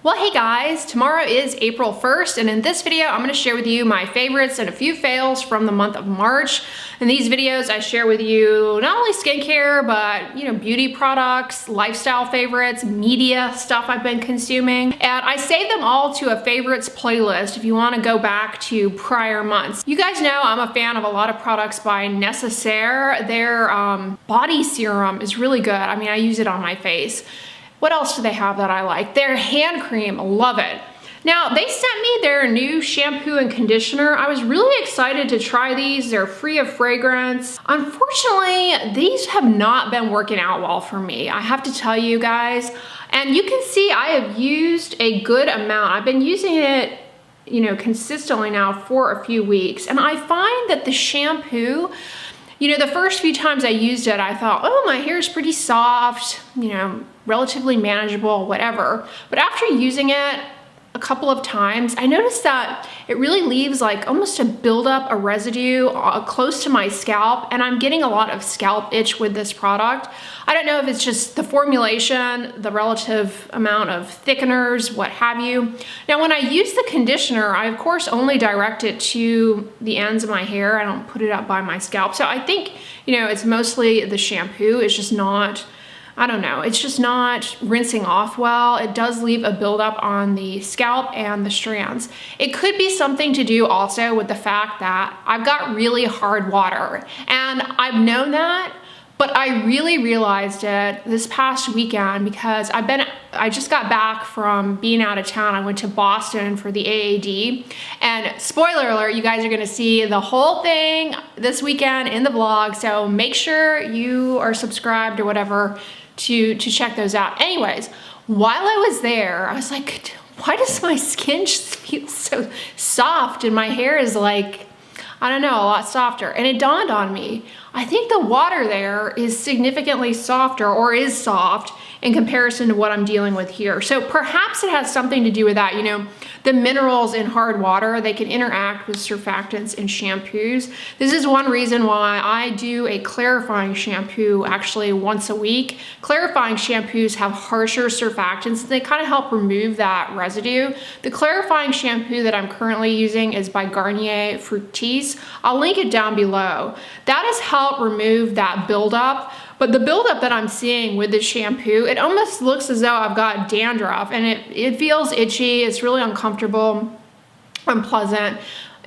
Well, hey guys, tomorrow is April 1st, and in this video, I'm gonna share with you my favorites and a few fails from the month of March. In these videos, I share with you not only skincare, but beauty products, lifestyle favorites, media stuff I've been consuming. And I save them all to a favorites playlist if you wanna go back to prior months. You guys know I'm a fan of a lot of products by Necessaire. Their body serum is really good. I mean, I use it on my face. What else do they have that I like? Their hand cream, love it. Now, they sent me their new shampoo and conditioner. I was really excited to try these. They're free of fragrance. Unfortunately, these have not been working out well for me, I have to tell you guys. And you can see I have used a good amount. I've been using it, consistently now for a few weeks. And I find that the shampoo, the first few times I used it, I thought, oh, my hair is pretty soft, relatively manageable, whatever. But after using it a couple of times, I noticed that it really leaves like almost a buildup, a residue close to my scalp, and I'm getting a lot of scalp itch with this product. I don't know if it's just the formulation, the relative amount of thickeners, what have you. Now, when I use the conditioner, I of course only direct it to the ends of my hair. I don't put it up by my scalp. So I think, it's mostly the shampoo. It's just not, I don't know, it's just not rinsing off well. It does leave a buildup on the scalp and the strands. It could be something to do also with the fact that I've got really hard water, and I've known that, but I really realized it this past weekend because I just got back from being out of town. I went to Boston for the AAD, and spoiler alert, you guys are gonna see the whole thing this weekend in the vlog, so make sure you are subscribed or whatever to check those out. Anyways, while I was there, I was like, why does my skin just feel so soft and my hair is like, I don't know, a lot softer? And it dawned on me, I think the water there is significantly softer, or is soft, in comparison to what I'm dealing with here. So perhaps it has something to do with that. The minerals in hard water, they can interact with surfactants in shampoos. This is one reason why I do a clarifying shampoo actually once a week. Clarifying shampoos have harsher surfactants. They kind of help remove that residue. The clarifying shampoo that I'm currently using is by Garnier Fructis. I'll link it down below. That has helped remove that buildup. But the buildup that I'm seeing with this shampoo, it almost looks as though I've got dandruff, and it feels itchy. It's really uncomfortable, unpleasant.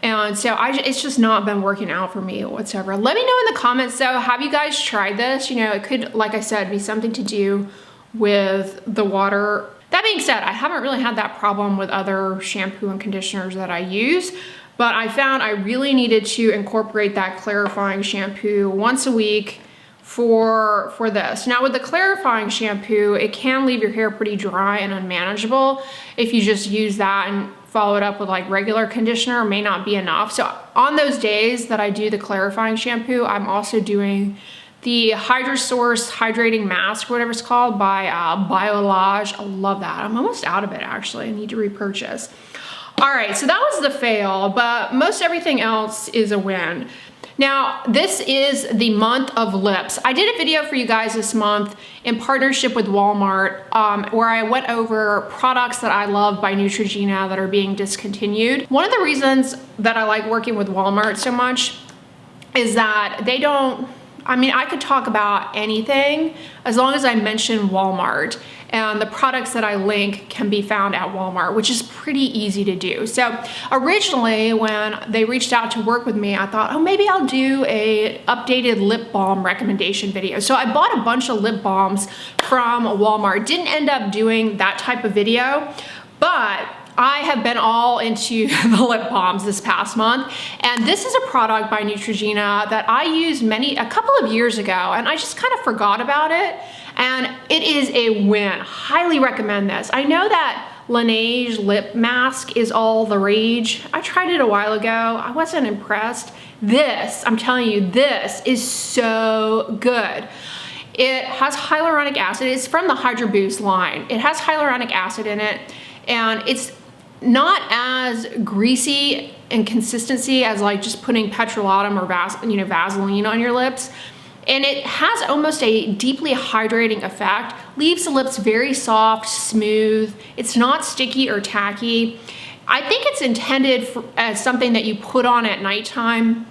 And so it's just not been working out for me whatsoever. Let me know in the comments though, have you guys tried this? It could, like I said, be something to do with the water. That being said, I haven't really had that problem with other shampoo and conditioners that I use, but I found I really needed to incorporate that clarifying shampoo once a week for this. Now, with the clarifying shampoo, it can leave your hair pretty dry and unmanageable. If you just use that and follow it up with like regular conditioner, may not be enough. So on those days that I do the clarifying shampoo, I'm also doing the Hydrosource Hydrating Mask, whatever it's called, by Biolage. I love that. I'm almost out of it, actually. I need to repurchase. All right, so that was the fail, but most everything else is a win. Now, this is the month of lips. I did a video for you guys this month in partnership with Walmart where I went over products that I love by Neutrogena that are being discontinued. One of the reasons that I like working with Walmart so much is that they don't, I could talk about anything as long as I mention Walmart, and the products that I link can be found at Walmart, which is pretty easy to do. So originally when they reached out to work with me, I thought, oh, maybe I'll do a updated lip balm recommendation video. So I bought a bunch of lip balms from Walmart. Didn't end up doing that type of video, but I have been all into the lip balms this past month, and this is a product by Neutrogena that I used a couple of years ago, and I just kind of forgot about it, and it is a win. Highly recommend this. I know that Laneige lip mask is all the rage. I tried it a while ago. I wasn't impressed. This, I'm telling you, this is so good. It has hyaluronic acid. It's from the Hydro Boost line. It has hyaluronic acid in it, and it's not as greasy in consistency as like just putting petrolatum or Vaseline on your lips. And it has almost a deeply hydrating effect, leaves the lips very soft, smooth. It's not sticky or tacky. I think it's intended as something that you put on at nighttime,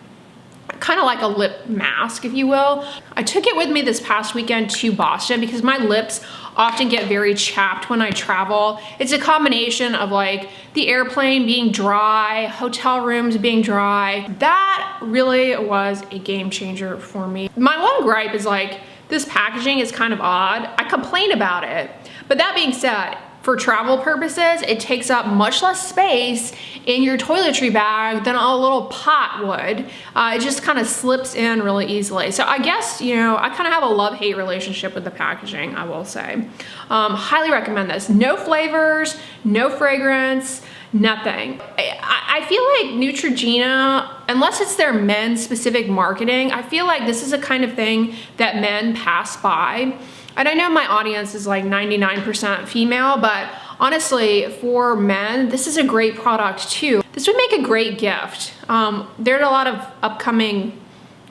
kind of like a lip mask, if you will. I took it with me this past weekend to Boston because my lips often get very chapped when I travel. It's a combination of like the airplane being dry, hotel rooms being dry. That really was a game changer for me. My one gripe is like, this packaging is kind of odd. I complain about it. But that being said, for travel purposes, it takes up much less space in your toiletry bag than a little pot would. It just kind of slips in really easily. So I guess, you know, I kind of have a love-hate relationship with the packaging, I will say. Highly recommend this. No flavors, no fragrance, nothing. I feel like Neutrogena, unless it's their men's specific marketing, I feel like this is a kind of thing that men pass by. And I know my audience is like 99% female, but honestly, for men, this is a great product too. This would make a great gift. There are a lot of upcoming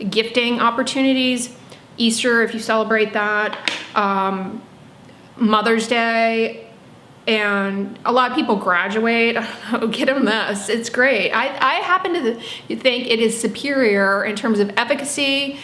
gifting opportunities. Easter, if you celebrate that, Mother's Day, and a lot of people graduate. I don't know, get them this. It's great. I happen to think it is superior in terms of efficacy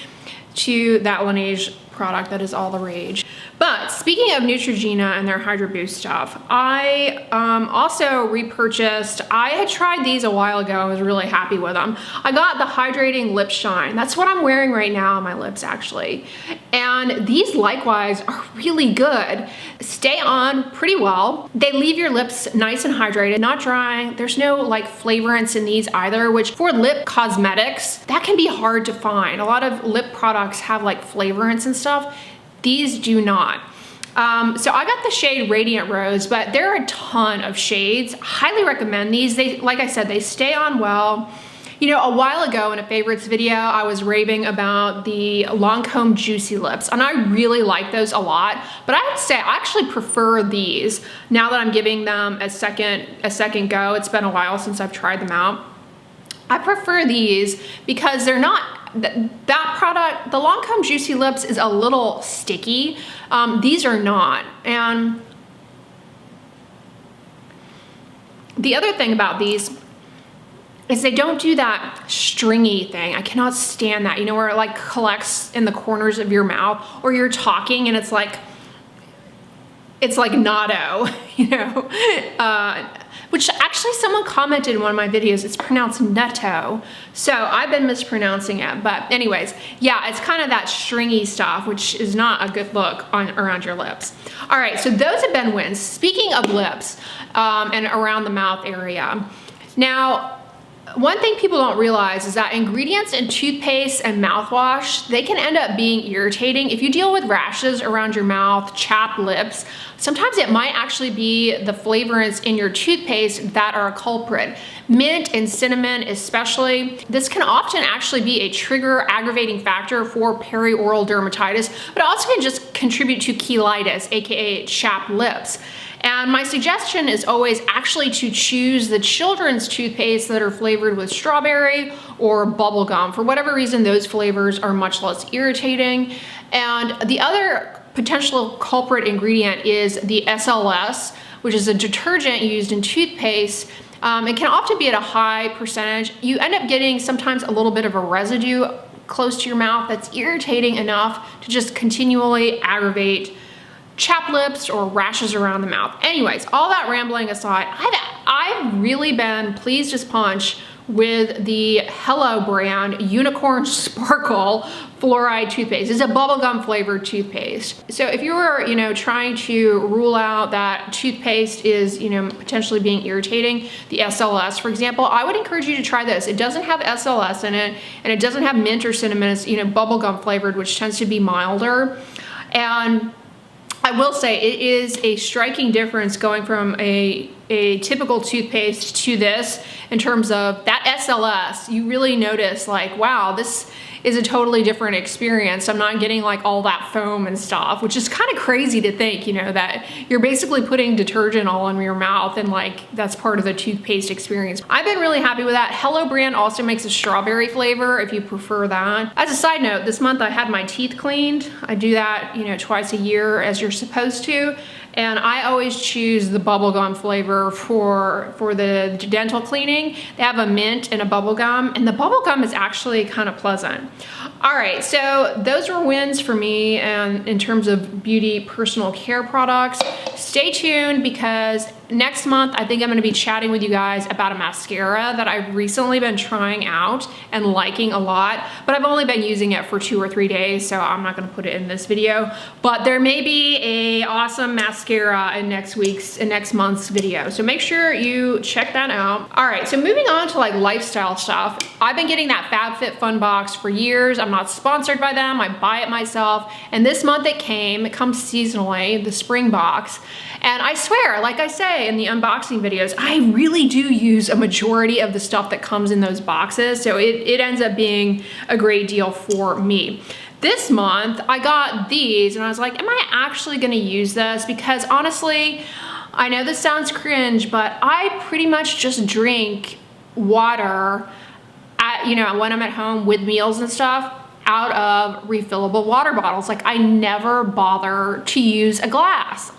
to that Laneige product that is all the rage. But speaking of Neutrogena and their Hydro Boost stuff, I also repurchased, I had tried these a while ago. I was really happy with them. I got the Hydrating Lip Shine. That's what I'm wearing right now on my lips, actually. And these likewise are really good. Stay on pretty well. They leave your lips nice and hydrated, not drying. There's no like flavorants in these either, which for lip cosmetics, that can be hard to find. A lot of lip products have like flavorants and stuff. These do not. So I got the shade Radiant Rose, but there are a ton of shades. Highly recommend these. They, like I said, they stay on well. You know, a while ago in a favorites video, I was raving about the Lancome Juicy Lips, and I really like those a lot. But I would say I actually prefer these now that I'm giving them a second go. It's been a while since I've tried them out. I prefer these because they're not, that product, the Lancome Juicy Lips is a little sticky. These are not. And the other thing about these is they don't do that stringy thing. I cannot stand that, you know, where it like collects in the corners of your mouth, or you're talking and it's like natto, you know, which actually someone commented in one of my videos, it's pronounced netto. So I've been mispronouncing it, but anyways, yeah, it's kind of that stringy stuff, which is not a good look around your lips. All right, so those have been wins. Speaking of lips and around the mouth area. Now, one thing people don't realize is that ingredients in toothpaste and mouthwash, they can end up being irritating. If you deal with rashes around your mouth, chapped lips, sometimes it might actually be the flavorants in your toothpaste that are a culprit. Mint and cinnamon especially. This can often actually be a trigger aggravating factor for perioral dermatitis, but also can just contribute to cheilitis, aka chapped lips. And my suggestion is always actually to choose the children's toothpaste that are flavored with strawberry or bubblegum. For whatever reason, those flavors are much less irritating. And the other potential culprit ingredient is the SLS, which is a detergent used in toothpaste. It can often be at a high percentage. You end up getting sometimes a little bit of a residue close to your mouth that's irritating enough to just continually aggravate chapped lips or rashes around the mouth. Anyways, all that rambling aside, I've really been pleased as punch with the Hello brand Unicorn Sparkle Fluoride Toothpaste. It's a bubblegum flavored toothpaste. So if you were, you know, trying to rule out that toothpaste is, you know, potentially being irritating, the SLS, for example, I would encourage you to try this. It doesn't have SLS in it, and it doesn't have mint or cinnamon. It's, you know, bubblegum flavored, which tends to be milder. And I will say it is a striking difference going from a a typical toothpaste to this in terms of that SLS, you really notice like, wow, this is a totally different experience. I'm not getting like all that foam and stuff, which is kind of crazy to think, you know, that you're basically putting detergent all in your mouth and like that's part of the toothpaste experience. I've been really happy with that. Hello brand also makes a strawberry flavor if you prefer that. As a side note, this month I had my teeth cleaned. I do that, you know, twice a year as you're supposed to. And I always choose the bubblegum flavor for the dental cleaning. They have a mint and a bubblegum, and the bubblegum is actually kind of pleasant. All right, so those were wins for me and in terms of beauty personal care products. Stay tuned because next month I think I'm gonna be chatting with you guys about a mascara that I've recently been trying out and liking a lot, but I've only been using it for 2 or 3 days, so I'm not gonna put it in this video. But there may be a awesome mascara in next month's video, so make sure you check that out. All right, so moving on to like lifestyle stuff. I've been getting that FabFitFun box for years. I'm not sponsored by them, I buy it myself, and this month it comes seasonally, the spring box. And I swear, like I say in the unboxing videos, I really do use a majority of the stuff that comes in those boxes, so it ends up being a great deal for me. This month, I got these and I was like, am I actually gonna use this? Because honestly, I know this sounds cringe, but I pretty much just drink water you know, when I'm at home with meals and stuff, out of refillable water bottles. Like I never bother to use a glass.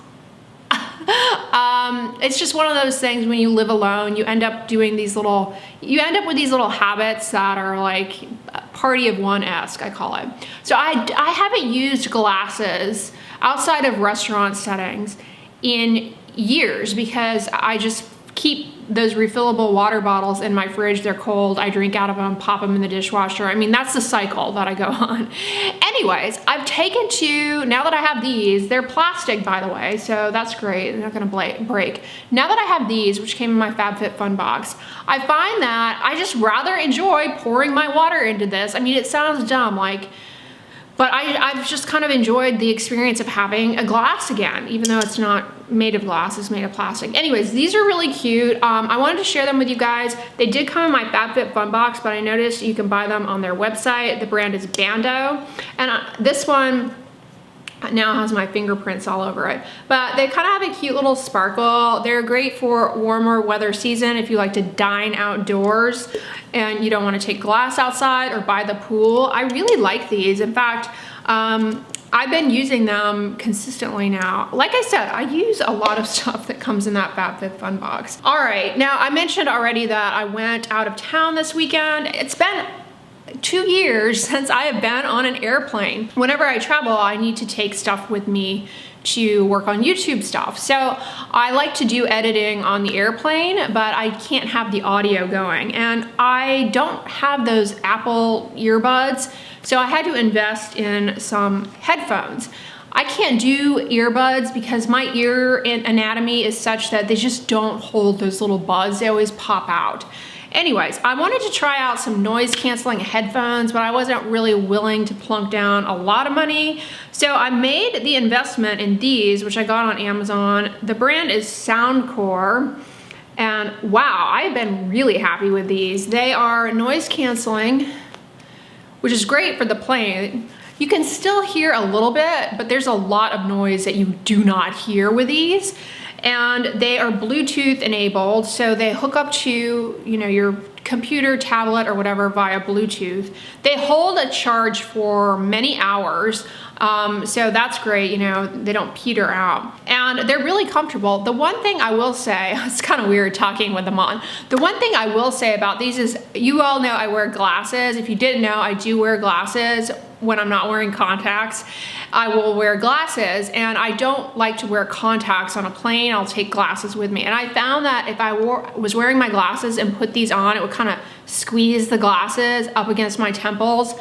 It's just one of those things when you live alone, you end up with these little habits that are like party of one-esque, I call it. So I haven't used glasses outside of restaurant settings in years because I just keep those refillable water bottles in my fridge. They're cold, I drink out of them, pop them in the dishwasher. I mean, that's the cycle that I go on. Anyways, I've taken to, now that I have these, they're plastic by the way, so that's great, they're not gonna break. Now that I have these, which came in my FabFitFun box, I find that I just rather enjoy pouring my water into this. I mean, it sounds dumb, like, but I've just kind of enjoyed the experience of having a glass again, even though it's not made of glass, it's made of plastic. Anyways, these are really cute. I wanted to share them with you guys. They did come in my FabFitFun box, but I noticed you can buy them on their website. The brand is Bando. And this one now has my fingerprints all over it. But they kind of have a cute little sparkle. They're great for warmer weather season if you like to dine outdoors and you don't want to take glass outside or by the pool. I really like these. In fact, I've been using them consistently now. Like I said, I use a lot of stuff that comes in that FabFitFun box. All right, now I mentioned already that I went out of town this weekend. It's been 2 years since I have been on an airplane. Whenever I travel, I need to take stuff with me to work on YouTube stuff. So I like to do editing on the airplane, but I can't have the audio going. And I don't have those Apple earbuds, so I had to invest in some headphones. I can't do earbuds because my ear anatomy is such that they just don't hold those little buds. They always pop out. Anyways, I wanted to try out some noise canceling headphones, but I wasn't really willing to plunk down a lot of money. So I made the investment in these, which I got on Amazon. The brand is Soundcore. And wow, I've been really happy with these. They are noise canceling, which is great for the plane. You can still hear a little bit, but there's a lot of noise that you do not hear with these. And they are Bluetooth enabled, so they hook up to, you know, your computer, tablet, or whatever via Bluetooth. They hold a charge for many hours, so that's great, you know, they don't peter out. And they're really comfortable. The one thing I will say, it's kind of weird talking with them on. The one thing I will say about these is, you all know I wear glasses. If you didn't know, I do wear glasses when I'm not wearing contacts. I will wear glasses, and I don't like to wear contacts on a plane. I'll take glasses with me. And I found that if I was wearing my glasses and put these on, it would kind of squeeze the glasses up against my temples.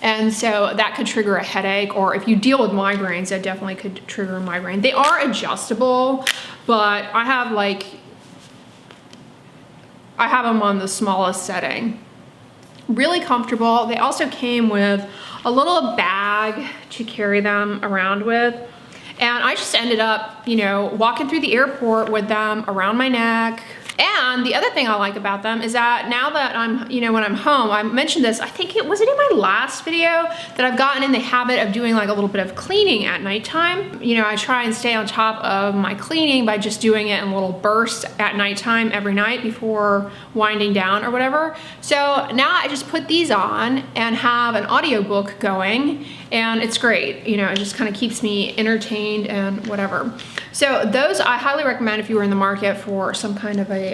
And so that could trigger a headache, or if you deal with migraines, that definitely could trigger a migraine. They are adjustable, but I have them on the smallest setting. Really comfortable. They also came with a little bag to carry them around with. And I just ended up, you know, walking through the airport with them around my neck. And the other thing I like about them is that now that I'm, you know, when I'm home, I mentioned this, I think it was in my last video, that I've gotten in the habit of doing like a little bit of cleaning at nighttime. You know, I try and stay on top of my cleaning by just doing it in little bursts at nighttime every night before winding down or whatever. So now I just put these on and have an audiobook going, and it's great. You know, it just kind of keeps me entertained and whatever. So those I highly recommend if you were in the market for some kind of a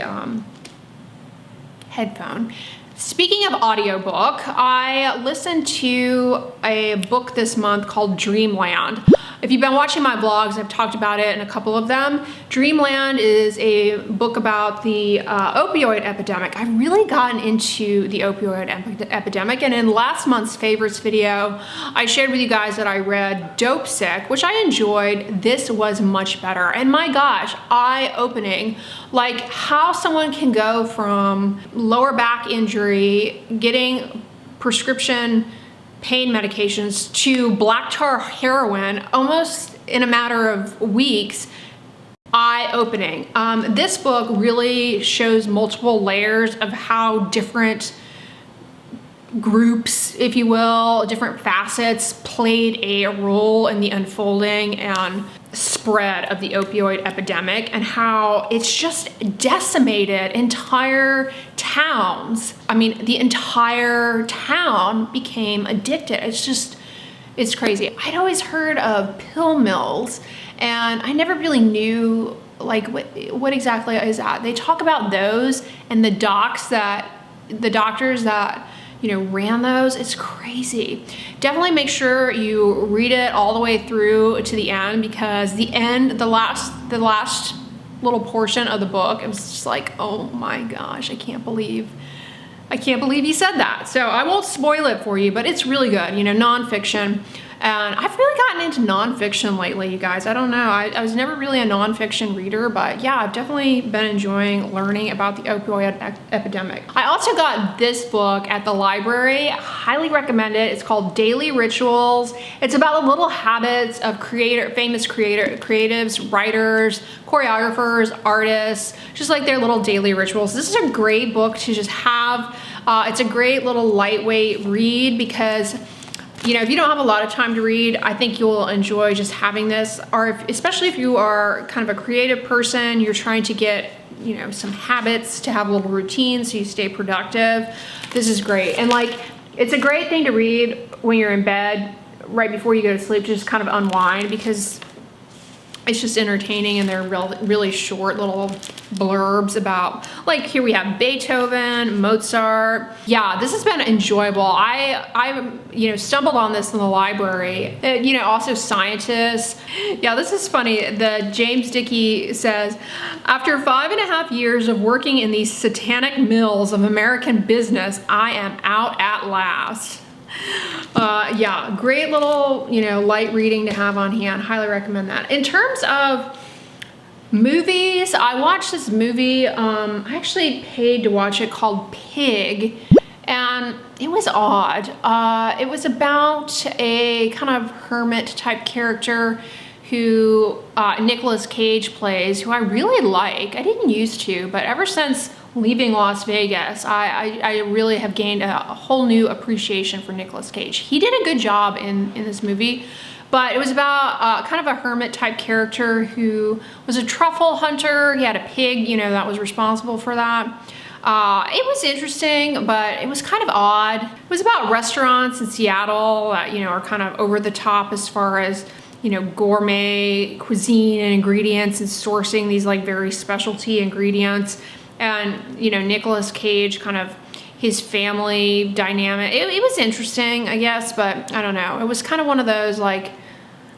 headphone. Speaking of audiobook, I listened to a book this month called Dreamland. If you've been watching my vlogs, I've talked about it in a couple of them. Dreamland is a book about the opioid epidemic. I've really gotten into the opioid epidemic, and in last month's favorites video, I shared with you guys that I read Dope Sick, which I enjoyed. This was much better, and my gosh, eye-opening. Like how someone can go from lower back injury, getting prescription pain medications, to black tar heroin almost in a matter of weeks. Eye-opening. This book really shows multiple layers of how different groups, if you will, different facets played a role in the unfolding and spread of the opioid epidemic, and how it's just decimated entire towns. I mean, the entire town became addicted. It's crazy. I'd always heard of pill mills, and I never really knew like what exactly is that. They talk about those and the doctors that, you know, ran those. It's crazy. Definitely make sure you read it all the way through to the end, because the last little portion of the book, it was just like, oh my gosh, I can't believe he said that. So I won't spoil it for you, but it's really good, you know, nonfiction. And I've really gotten into nonfiction lately, you guys. I don't know. I was never really a nonfiction reader, but yeah, I've definitely been enjoying learning about the opioid epidemic. I also got this book at the library. I highly recommend it. It's called Daily Rituals. It's about the little habits of famous creatives, writers, choreographers, artists, just like their little daily rituals. This is a great book to just have. It's a great little lightweight read, because you know, if you don't have a lot of time to read, I think you'll enjoy just having this, or especially if you are kind of a creative person, you're trying to get, you know, some habits to have a little routine so you stay productive. This is great. And like, it's a great thing to read when you're in bed right before you go to sleep, to just kind of unwind, because it's just entertaining, and they're really short little blurbs about, like, here we have Beethoven, Mozart. Yeah, this has been enjoyable. I you know, stumbled on this in the library. You know, also scientists. Yeah, this is funny. The James Dickey says, after 5.5 years of working in these satanic mills of American business, I am out at last. Yeah, great little, you know, light reading to have on hand. Highly recommend that. In terms of movies, I watched this movie. I actually paid to watch it, called Pig, and it was odd. It was about a kind of hermit type character who Nicolas Cage plays, who I really like. I didn't used to, but ever since leaving Las Vegas, I really have gained a whole new appreciation for Nicolas Cage. He did a good job in this movie, but it was about kind of a hermit type character who was a truffle hunter. He had a pig, you know, that was responsible for that. It was interesting, but it was kind of odd. It was about restaurants in Seattle that, you know, are kind of over the top as far as, you know, gourmet cuisine and ingredients, and sourcing these like very specialty ingredients. And, you know, Nicolas Cage, kind of his family dynamic. It was interesting, I guess, but I don't know. It was kind of one of those, like,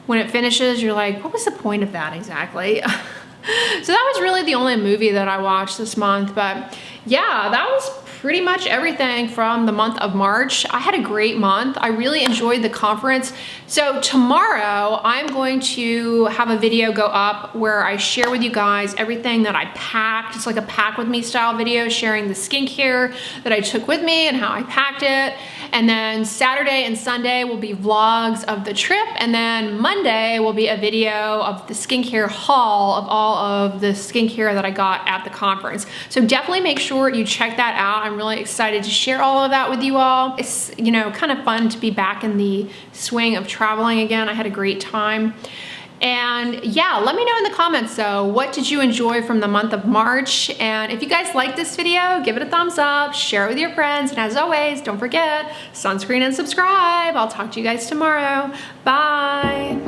when it finishes, you're like, what was the point of that exactly? So that was really the only movie that I watched this month. But yeah, that was pretty much everything from the month of March. I had a great month. I really enjoyed the conference. So tomorrow I'm going to have a video go up where I share with you guys everything that I packed. It's like a pack with me style video, sharing the skincare that I took with me and how I packed it. And then Saturday and Sunday will be vlogs of the trip. And then Monday will be a video of the skincare haul of all of the skincare that I got at the conference. So definitely make sure you check that out. I'm really excited to share all of that with you all. It's, you know, kind of fun to be back in the swing of traveling again. I had a great time. And yeah, let me know in the comments though, what did you enjoy from the month of March? And if you guys like this video, give it a thumbs up, share it with your friends, and as always, don't forget, sunscreen and subscribe. I'll talk to you guys tomorrow. Bye.